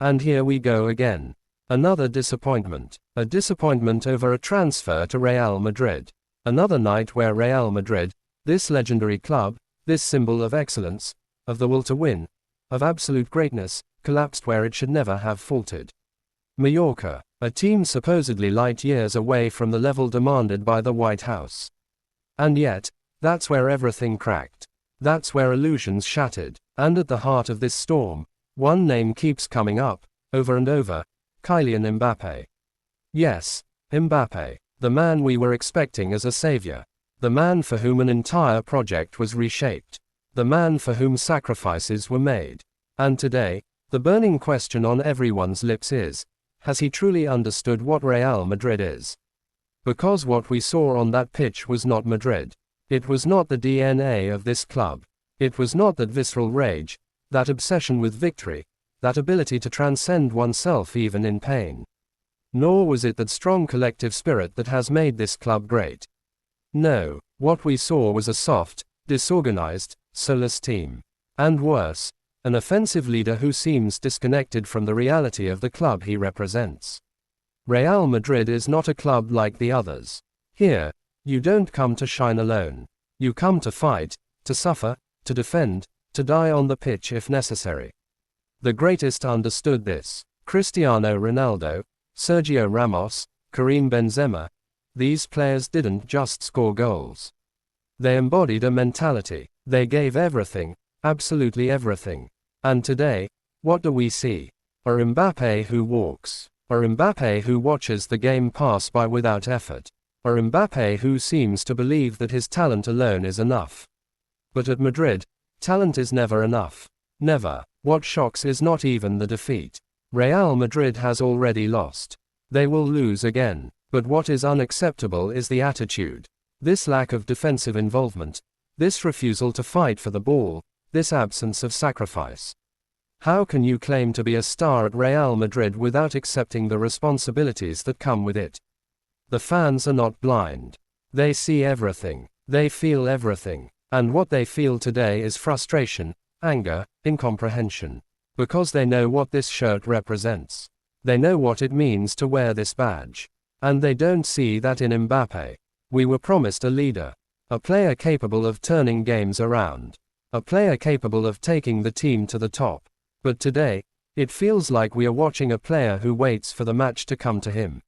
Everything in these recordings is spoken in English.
And here we go again. Another disappointment. A disappointment over a transfer to Real Madrid. Another night where Real Madrid, this legendary club, this symbol of excellence, of the will to win, of absolute greatness, collapsed where it should never have faltered. Mallorca, a team supposedly light years away from the level demanded by the White House. And yet, that's where everything cracked. That's where illusions shattered. And at the heart of this storm, one name keeps coming up, over and over, Kylian Mbappé. Yes, Mbappé, the man we were expecting as a savior. The man for whom an entire project was reshaped. The man for whom sacrifices were made. And today, the burning question on everyone's lips is, has he truly understood what Real Madrid is? Because what we saw on that pitch was not Madrid. It was not the DNA of this club. It was not that visceral rage, that obsession with victory, that ability to transcend oneself even in pain. Nor was it that strong collective spirit that has made this club great. No, what we saw was a soft, disorganized, soulless team. And worse, an offensive leader who seems disconnected from the reality of the club he represents. Real Madrid is not a club like the others. Here, you don't come to shine alone. You come to fight, to suffer, to defend, to die on the pitch if necessary. The greatest understood this. Cristiano Ronaldo, Sergio Ramos, Karim Benzema. These players didn't just score goals. They embodied a mentality. They gave everything, absolutely everything. And today, what do we see? A Mbappé who walks. A Mbappé who watches the game pass by without effort. A Mbappé who seems to believe that his talent alone is enough. But at Madrid, talent is never enough. Never. What shocks is not even the defeat. Real Madrid has already lost. They will lose again. But what is unacceptable is the attitude. This lack of defensive involvement. This refusal to fight for the ball. This absence of sacrifice. How can you claim to be a star at Real Madrid without accepting the responsibilities that come with it? The fans are not blind. They see everything. They feel everything. And what they feel today is frustration, anger, incomprehension. Because they know what this shirt represents. They know what it means to wear this badge. And they don't see that in Mbappé. We were promised a leader. A player capable of turning games around. A player capable of taking the team to the top. But today, it feels like we are watching a player who waits for the match to come to him.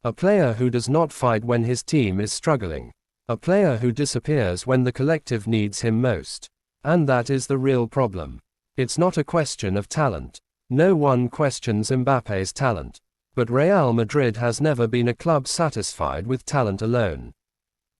A player who does not fight when his team is struggling. A player who disappears when the collective needs him most. And that is the real problem. It's not a question of talent. No one questions Mbappé's talent. But Real Madrid has never been a club satisfied with talent alone.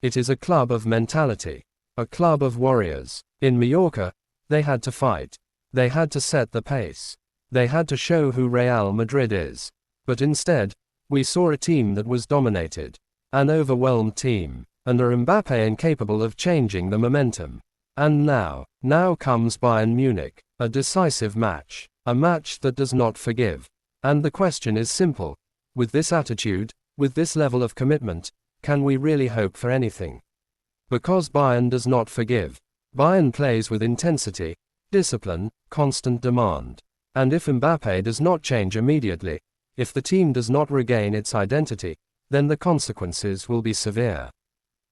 It is a club of mentality. A club of warriors. In Mallorca, they had to fight. They had to set the pace. They had to show who Real Madrid is. But instead, we saw a team that was dominated. An overwhelmed team. And a Mbappé incapable of changing the momentum. And now comes Bayern Munich. A decisive match. A match that does not forgive. And the question is simple. With this attitude, with this level of commitment, can we really hope for anything? Because Bayern does not forgive. Bayern plays with intensity, discipline, constant demand. And if Mbappé does not change immediately, if the team does not regain its identity, then the consequences will be severe.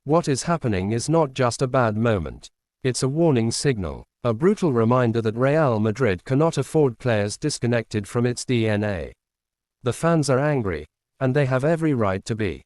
What is happening is not just a bad moment. It's a warning signal, a brutal reminder that Real Madrid cannot afford players disconnected from its DNA. The fans are angry, and they have every right to be.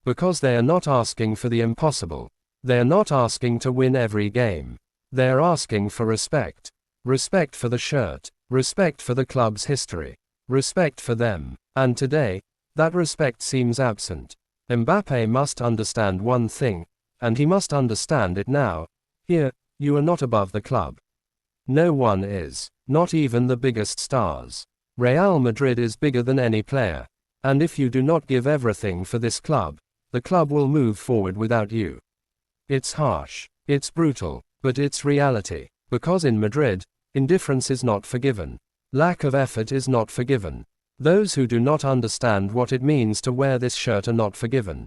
Because they are not asking for the impossible. They are not asking to win every game. They are asking for respect. Respect for the shirt. Respect for the club's history. Respect for them. And today, that respect seems absent. Mbappé must understand one thing, and he must understand it now. Here, you are not above the club. No one is, not even the biggest stars. Real Madrid is bigger than any player. And if you do not give everything for this club, the club will move forward without you. It's harsh, it's brutal, but it's reality. Because in Madrid, indifference is not forgiven. Lack of effort is not forgiven. Those who do not understand what it means to wear this shirt are not forgiven.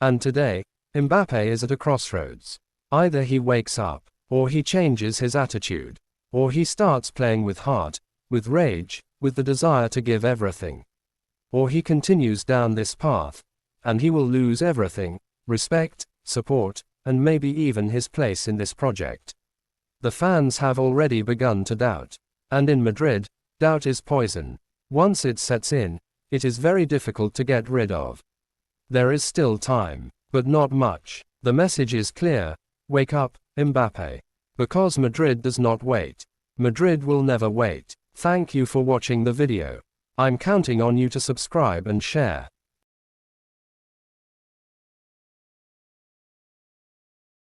And today, Mbappé is at a crossroads. Either he wakes up, or he changes his attitude, or he starts playing with heart, with rage, with the desire to give everything. Or he continues down this path, and he will lose everything: respect, support, and maybe even his place in this project. The fans have already begun to doubt. And in Madrid, doubt is poison. Once it sets in, it is very difficult to get rid of. There is still time, but not much. The message is clear: wake up, Mbappe. Because Madrid does not wait. Madrid will never wait. Thank you for watching the video. I'm counting on you to subscribe and share.